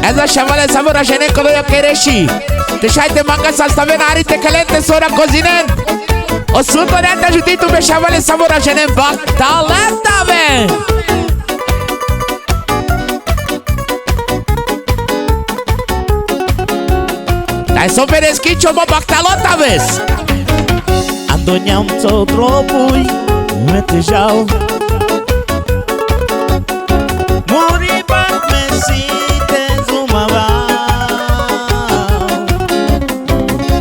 Ez a chavale sabor a genecolo yo kereshi. Te shaite manga salsa venari te calente sora cozinent. O suto de anta juditu be chavale sabor a genem bak talenta be. Dai so pereschicio mo bak talota ves. Andoniam co tropui mete jau. Muri bak mesi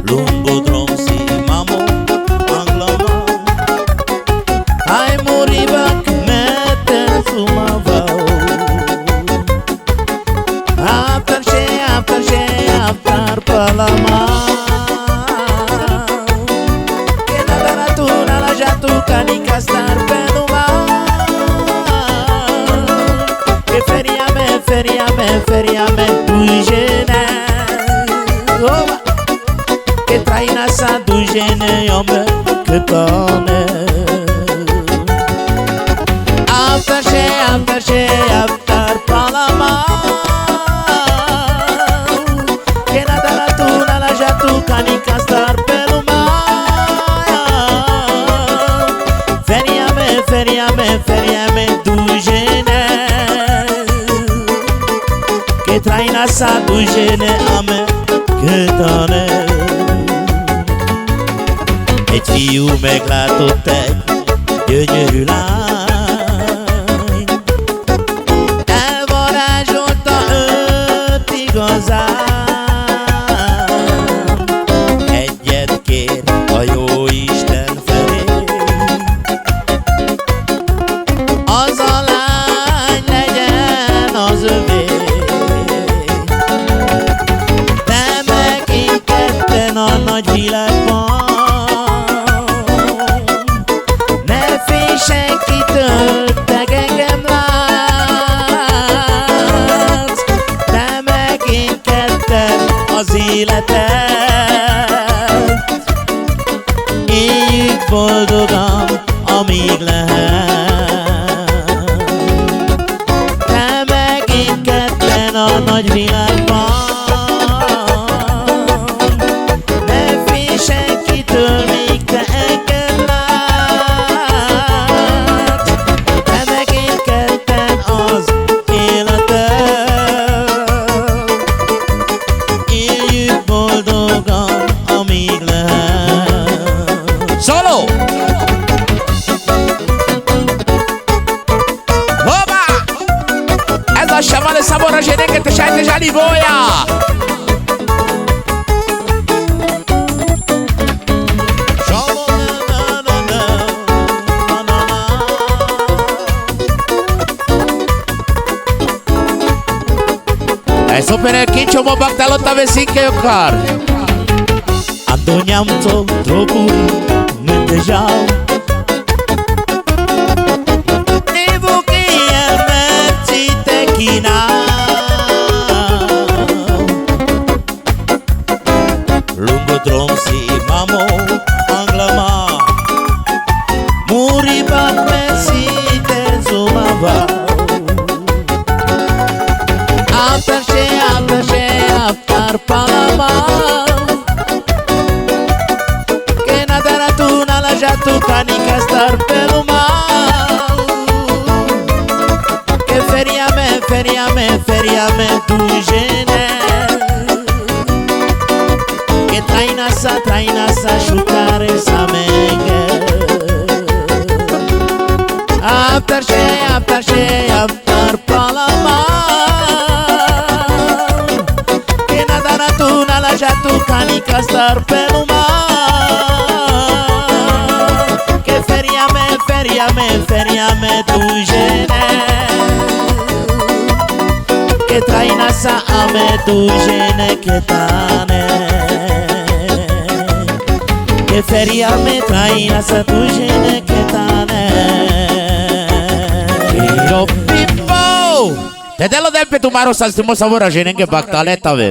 lungo drum si mamo anglama. Ai moriba mete sumavau. After palama. Que nada natura la jatuca ni castar pelo mar. Que feriame tu gene. Que traina sa du gene yome que tone. After palama. Que nada la tuna la jatuca ni castar pelo mar. Feriame du gene. Que traina sa du gene ame que tone. Et fiume glatotek gyönyörű lány. Elvarázsolta őt igazán. Egyet kér a jó Isten felé. Az a lány legyen az övé. De megint ketten a nagy világban. Senkitől meg engem látsz. De megint ketten az életet. Éljük boldogan, amíg lehet. De megint ketten a nagy világban. Ne félj senkitől, míg te engem látsz. Solo! Oba! Ez a chavale sabor a gene que te shaite jaliboia. Ai super kincho mo baktalota vesinke yokar. Andoniam co tropuri mete jau. Nevo che è mezzi te chinau. Lungo drum si mamo anglama. Muri bat mesi te zumavau. After palama. Que nada la tuna la jatuca ni castar pelo mal. Que feriame tu gene. Que traina sa chucare sa menge. After palama. Que nada la tuna la jatuca ni castar pelo mal. Que feriame tu gene. Que traina sa ame tu gene que tane. Que feriame traina sa tu gene que tane. Yo Pippo! Te delo del pe tu maro salstimo sabor a gene que bak talenta ve.